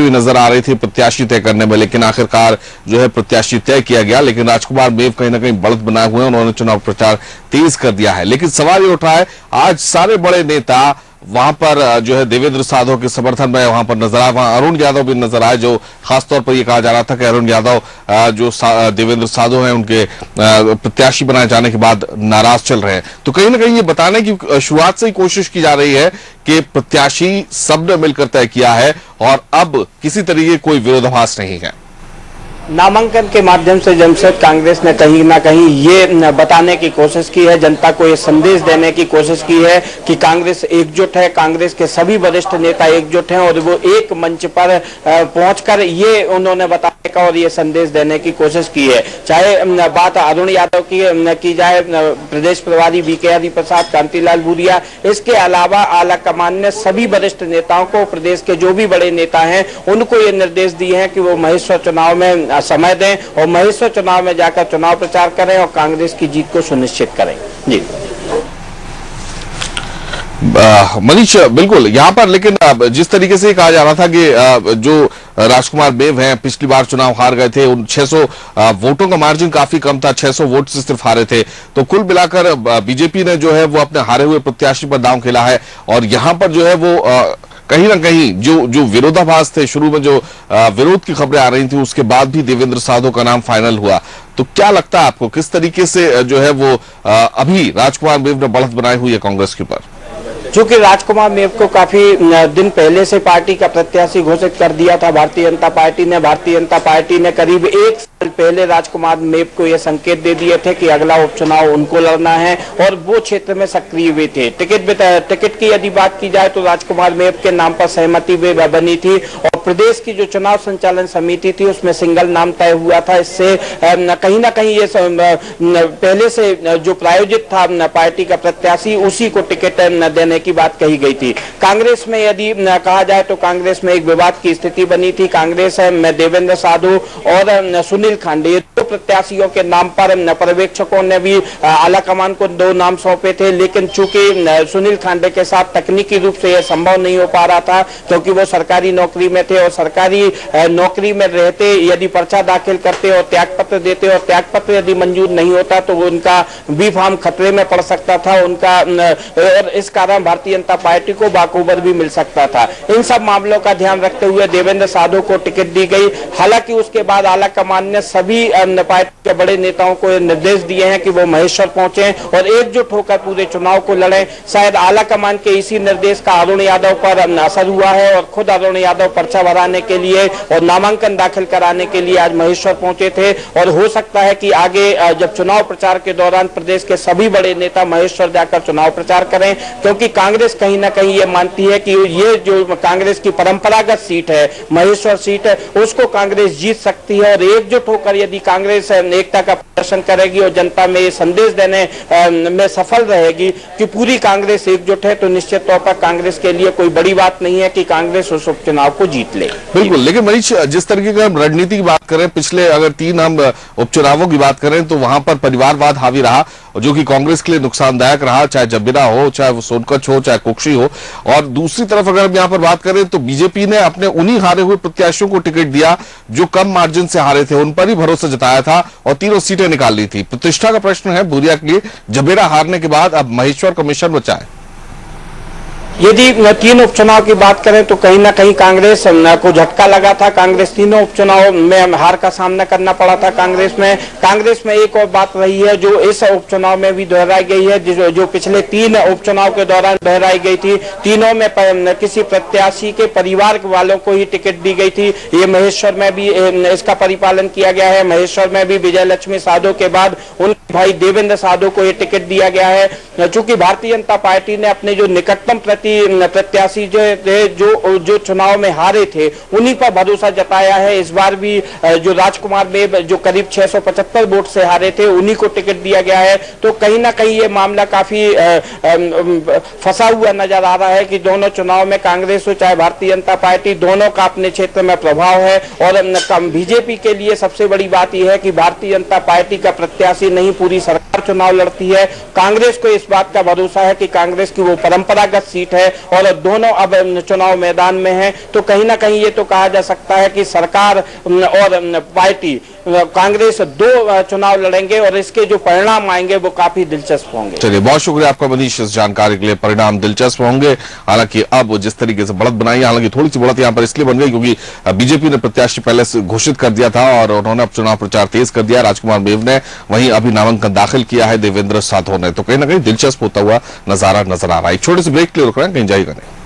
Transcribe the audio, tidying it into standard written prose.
हुई नजर आ रही थी प्रत्याशी तय करने में, लेकिन आखिरकार जो है प्रत्याशी तय किया गया। लेकिन राजकुमार मेव कहीं ना कहीं बढ़त बनाए हुए हैं, उन्होंने चुनाव प्रचार तेज कर दिया है। लेकिन सवाल ये उठा है, आज सारे बड़े नेता वहां पर जो है देवेंद्र साधो के समर्थन में वहां पर नजर आए। वहां अरुण यादव भी नजर आए, जो खासतौर पर यह कहा जा रहा था कि अरुण यादव जो देवेंद्र साधो हैं उनके प्रत्याशी बनाए जाने के बाद नाराज चल रहे हैं। तो कहीं ना कहीं ये बताने की शुरुआत से ही कोशिश की जा रही है कि प्रत्याशी सबने मिलकर तय किया है और अब किसी तरीके कोई विरोधाभास नहीं है। नामांकन के माध्यम से जमशेद कांग्रेस ने कहीं ना कहीं ये बताने की कोशिश की है, जनता को ये संदेश देने की कोशिश की है कि कांग्रेस एकजुट है, कांग्रेस के सभी वरिष्ठ नेता एकजुट हैं और वो एक मंच पर पहुंचकर ये उन्होंने बताने का और ये संदेश देने की कोशिश की है। चाहे बात अरुण यादव की जाए, प्रदेश प्रभारी वीके हरि प्रसाद, कांतिलाल भूरिया, इसके अलावा आला कमान ने सभी वरिष्ठ नेताओं को, प्रदेश के जो भी बड़े नेता हैं उनको ये निर्देश दिए हैं कि वो महेश्वर चुनाव में समय दें और महेश्वर चुनाव में जाकर चुनाव प्रचार करें और कांग्रेस की जीत को सुनिश्चित करें। जी मनीष, बिल्कुल यहाँ पर, लेकिन जिस तरीके से कहा जा रहा था कि जो राजकुमार मेव हैं पिछली बार चुनाव हार गए थे, उन 600 वोटों का मार्जिन काफी कम था, 600 वोट से सिर्फ हारे थे। तो कुल मिलाकर बीजेपी ने जो है वो अपने हारे हुए प्रत्याशी पर दांव खेला है और यहाँ पर जो है वो कहीं ना कहीं जो विरोधाभास थे, शुरू में जो विरोध की खबरें आ रही थी, उसके बाद भी देवेंद्र साधो का नाम फाइनल हुआ। तो क्या लगता है आपको, किस तरीके से जो है वो अभी राजकुमार मेव ने बढ़त बनाई हुई है कांग्रेस के ऊपर? चूंकि राजकुमार मेव को काफी दिन पहले से पार्टी का प्रत्याशी घोषित कर दिया था भारतीय जनता पार्टी ने। भारतीय जनता पार्टी ने करीब एक साल पहले राजकुमार मेव को यह संकेत दे दिए थे कि अगला उपचुनाव उनको लड़ना है और वो क्षेत्र में सक्रिय भी थे। टिकट की यदि बात की जाए तो राजकुमार मेव के नाम पर सहमति भी बनी थी और प्रदेश की जो चुनाव संचालन समिति थी उसमें सिंगल नाम तय हुआ था। इससे कहीं ना कहीं ये पहले से जो प्रायोजित था पार्टी का प्रत्याशी, उसी को टिकट देने की बात कही गई थी। कांग्रेस में यदि कहा जाए तो कांग्रेस में एक विवाद की स्थिति बनी थी। कांग्रेस में देवेंद्र साधु और सुनील खांडे, दो प्रत्याशियों के नाम पर पर्यवेक्षकों ने भी आला कमान को 2 नाम सौंपे थे, लेकिन चूंकि सुनील खांडे के साथ तकनीकी रूप से यह संभव नहीं हो पा रहा था क्योंकि वो सरकारी नौकरी में थे और सरकारी नौकरी में रहते यदि पर्चा दाखिल करते और त्यागपत्र देते और त्यागपत्र यदि मंजूर नहीं होता तो उनका बी फार्म खतरे में पड़ सकता था उनका, और इस कारण भारतीय जनता पार्टी को बाकूबर भी मिल सकता था। इन सब मामलों का ध्यान रखते हुए देवेंद्र साधु को टिकट दी गई। हालांकि उसके बाद आला कमान ने सभी पार्टी के बड़े नेताओं को निर्देश दिए हैं कि वो महेश्वर पहुंचे और एकजुट होकर पूरे चुनाव को लड़ें। शायद आला कमान के इसी निर्देश का अरुण यादव पर असर हुआ है और खुद अरुण यादव पर्चा भराने के लिए और नामांकन दाखिल कराने के लिए आज महेश्वर पहुंचे थे और हो सकता है कि आगे जब चुनाव प्रचार के दौरान प्रदेश के सभी बड़े नेता महेश्वर जाकर चुनाव प्रचार करें, क्योंकि कांग्रेस कहीं ना कहीं ये मानती है कि ये जो कांग्रेस की परंपरागत सीट है, महेश्वर सीट है, उसको कांग्रेस जीत सकती है और एकजुट होकर यदि कांग्रेस एकता का प्रदर्शन करेगी और जनता में ये संदेश देने में सफल रहेगी कि पूरी कांग्रेस एकजुट है, तो निश्चित तौर पर कांग्रेस के लिए कोई बड़ी बात नहीं है कि कांग्रेस उस उपचुनाव को जीत ले। बिल्कुल, लेकिन मनीष, जिस तरीके का हम रणनीति की बात करें, पिछले अगर 3 हम उपचुनावों की बात करें तो वहां पर परिवारवाद हावी रहा जो कि कांग्रेस के लिए नुकसानदायक रहा, चाहे जबीरा हो, चाहे वो सोनकच्छ हो, चाहे कुक्षी हो। और दूसरी तरफ अगर हम यहाँ पर बात करें तो बीजेपी ने अपने उन्हीं हारे हुए प्रत्याशियों को टिकट दिया जो कम मार्जिन से हारे थे, उन पर ही भरोसा जताया था और 3 सीटें निकाल ली थी। प्रतिष्ठा का प्रश्न है भूरिया के लिए, जबीरा हारने के बाद अब महेश्वर कमीशन बचा है। यदि 3 उपचुनाव की बात करें तो कहीं ना कहीं कांग्रेस को झटका लगा था। कांग्रेस तीनों उपचुनाव में हार का सामना करना पड़ा था कांग्रेस में एक और बात रही है जो इस उपचुनाव में भी दोहराई गई है, जो पिछले 3 उपचुनाव के दौरान दोहराई गई थी। तीनों में किसी प्रत्याशी के परिवार वालों को ही टिकट दी गई थी। ये महेश्वर में भी इसका परिपालन किया गया है। महेश्वर में भी विजय लक्ष्मी साधो के बाद उनके भाई देवेंद्र साधो को ये टिकट दिया गया है। चूंकि भारतीय जनता पार्टी ने अपने जो निकटतम प्रत्याशी जो चुनाव में हारे थे उन्हीं पर भरोसा जताया है। इस बार भी जो राजकुमार मेव जो करीब 675 वोट से हारे थे उन्हीं को टिकट दिया गया है। तो कहीं ना कहीं ये मामला काफी फंसा हुआ नजर आ रहा है कि दोनों चुनाव में कांग्रेस हो चाहे भारतीय जनता पार्टी, दोनों का अपने क्षेत्र में प्रभाव है। और बीजेपी के लिए सबसे बड़ी बात यह है कि भारतीय जनता पार्टी का प्रत्याशी नहीं, पूरी सरकार चुनाव लड़ती है। कांग्रेस को इस बात का भरोसा है कि कांग्रेस की वो परंपरागत सीट है है और दोनों अब चुनाव मैदान में हैं, तो कहीं ना कहीं ये तो कहा जा सकता है कि सरकार और पार्टी कांग्रेस दो चुनाव लड़ेंगे और इसके जो परिणाम आएंगे वो काफी दिलचस्प होंगे। चलिए, बहुत शुक्रिया आपका मनीष इस जानकारी के लिए। परिणाम दिलचस्प होंगे। हालांकि अब जिस तरीके से बढ़त बनाई, हालांकि थोड़ी सी बढ़त यहां पर इसलिए बन गई क्योंकि बीजेपी ने प्रत्याशी पहले से घोषित कर दिया था और उन्होंने अब चुनाव प्रचार तेज कर दिया। राजकुमार मेव ने वहीं अभी नामांकन दाखिल किया है देवेंद्र साधो ने, तो कहीं ना कहीं दिलचस्प होता हुआ नजारा नजर आ रहा है। एक छोटे से ब्रेक के लिए रुक रहे हैं, कहीं जाइएगा नहीं।